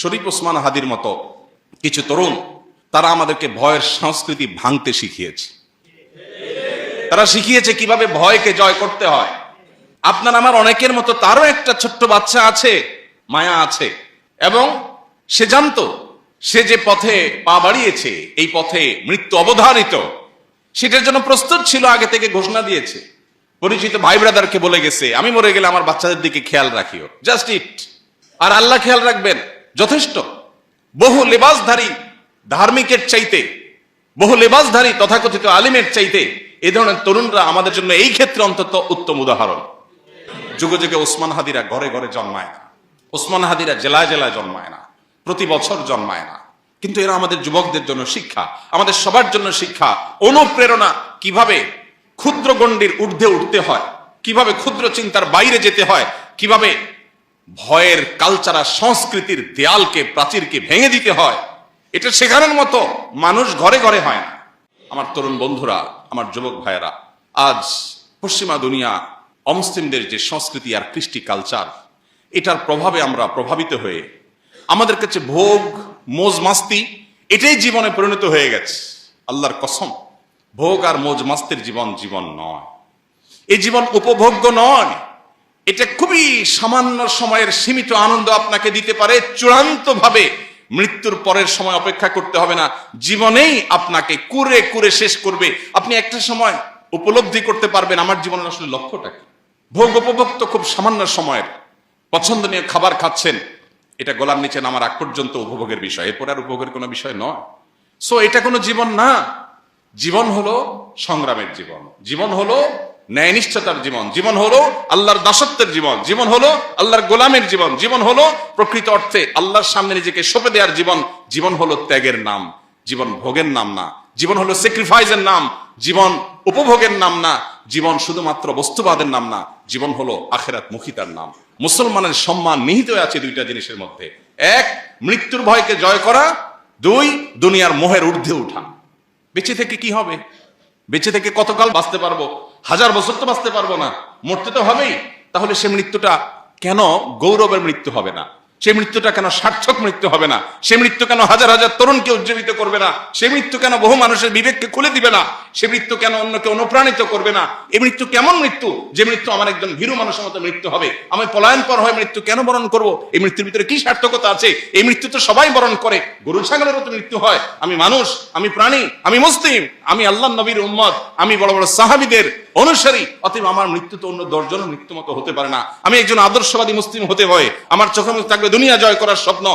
শরীফ ওসমান হাদির মতো কিছু তরুণ তারা আমাদেরকে ভয়ের সংস্কৃতি ভাঙতে শিখিয়েছে। তারা শিখিয়েছে কিভাবে ভয়কে জয় করতে হয়। আপনার আমার অনেকের মতো তারও একটা ছোট্ট বাচ্চা আছে, মায়া আছে, এবং সে জানতো সে যে পথে পা বাড়িয়েছে এই পথে মৃত্যু অবধারিত, সেটার জন্য প্রস্তুত ছিল, আগে থেকে ঘোষণা দিয়েছে। পরিচিত ভাই ব্রাদারকে বলে গেছে, আমি মরে গেলে আমার বাচ্চাদের দিকে খেয়াল রাখিও, জাস্ট ইট, আর আল্লাহ খেয়াল রাখবেন, যথেষ্ট। বহু লেবাসধারী ধার্মিকের চাইতে, বহু লেবাসধারী তথাকথিত আলিমের চাইতে এই ধরনের তরুণরা আমাদের জন্য এই ক্ষেত্রে অন্তত উত্তম উদাহরণ। যুগে যুগে ওসমান হাদিরা ঘরে ঘরে জন্মায় না, ওসমান হাদিরা জেলায় জেলায় জন্মায় না, প্রতি বছর জন্মায় না, কিন্তু এরা আমাদের যুবকদের জন্য শিক্ষা, আমাদের সবার জন্য শিক্ষা, অনুপ্রেরণা। কিভাবে ক্ষুদ্র গণ্ডির ঊর্ধ্বে উঠতে হয়, কিভাবে ক্ষুদ্র চিন্তার বাইরে যেতে হয়, কিভাবে ভয়ের কালচারা সংস্কৃতির দেয়ালকে, প্রাচীরকে ভেঙে দিতে হয়, এটা শেখানোর মতো মানুষ ঘরে ঘরে হয় না। আমার তরুণ বন্ধুরা, আমার যুবক ভাইয়েরা, আজ পশ্চিমা দুনিয়া, অমুসলিমদের যে সংস্কৃতি আর কৃষ্টি কালচার, এটার প্রভাবে আমরা প্রভাবিত হয়ে আমাদের কাছে ভোগ, মোজ মাস্তি এটাই জীবনে পরিণত হয়ে গেছে। আল্লাহর কসম, ভোগ আর মোজ মাস্তির জীবন জীবন নয়, এই জীবন উপভোগ্য নয়। এটা খুবই সামান্য সময়ের সীমিত আনন্দ আপনাকে দিতে পারে, চূড়ান্ত ভাবে মৃত্যুর পরের সময় অপেক্ষা করতে হবে না, জীবনেই আপনাকে কুরে কুরে শেষ করবে। আপনি একটা সময় উপলব্ধি করতে পারবেন আমার জীবনের আসলে লক্ষ্যটা কি। ভোগ উপভোগ তো খুব সামান্য সময়ের, পছন্দনীয় খাবার খাচ্ছেন, এটা গলার নিচে নামার আগ পর্যন্ত উপভোগের বিষয়, এরপর আর উপভোগের কোনো বিষয় নয়। সো এটা কোনো জীবন না। জীবন হলো সংগ্রামের জীবন, জীবন হলো ন্যায়নিষ্ঠতার জীবন, জীবন হলো আল্লাহর দাসত্বের জীবন, জীবন হলো আল্লাহর গোলামের জীবন, জীবন হলো প্রকৃত অর্থে আল্লাহর সামনে নিজেকে সঁপে দেওয়ার জীবন। জীবন হলো ত্যাগের নাম, জীবন ভোগের নাম না। জীবন হলো স্যাক্রিফাইসের নাম, জীবন উপভোগের নাম না। জীবন শুধুমাত্র বস্তুবাদের নাম না, জীবন হলো আখিরাত মুখিতার নাম। মুসলমানের সম্মান নিহিত আছে দুইটা জিনিসের মধ্যে, এক মৃত্যুর ভয়কে জয় করা, দুই দুনিয়ার মোহের ঊর্ধ্বে উঠা। বেঁচে থেকে কি হবে? বেঁচে থেকে কতকাল বাঁচতে পারবো? 1000 বছর তো বাঁচতে পারবো না, মরতে তো হবেই। তাহলে সে মৃত্যুটা কেন গৌরবের মৃত্যু হবে না? সে মৃত্যুটা কেন সার্থক মৃত্যু হবে না? সে মৃত্যু কেন হাজার হাজার তরুণকে উজ্জীবিত করবে না? সে মৃত্যু কেন বহু মানুষের বিবেককে খুলে দিবে না? সে মৃত্যু কেন অন্যকে অনুপ্রাণিত করবে না? এই মৃত্যু কেমন মৃত্যু? যে মৃত্যু আমার একজন ভীরু মানুষের মতো মৃত্যু হবে। আমি পলায়ন পর হয়ে মৃত্যু কেন বরণ করব? এই মৃত্যুর ভিতরে কি সার্থকতা আছে? এই মৃত্যু তো সবাই বরণ করে, গরু ছাগলেরও তো মৃত্যু হয়। আমি মানুষ, আমি প্রাণী, আমি মুসলিম, আমি আল্লাহর নবীর উম্মত, আমি বড় বড় সাহাবীদের অনুসারী, অতএব আমার মৃত্যু তো অন্য 10 জনের মৃত্যু মতো হতে পারে না। আমি একজন আদর্শবাদী মুসলিম হতে হয়, আমার চোখে মুখে থাকবে দুনিয়া জয় করার স্বপ্ন।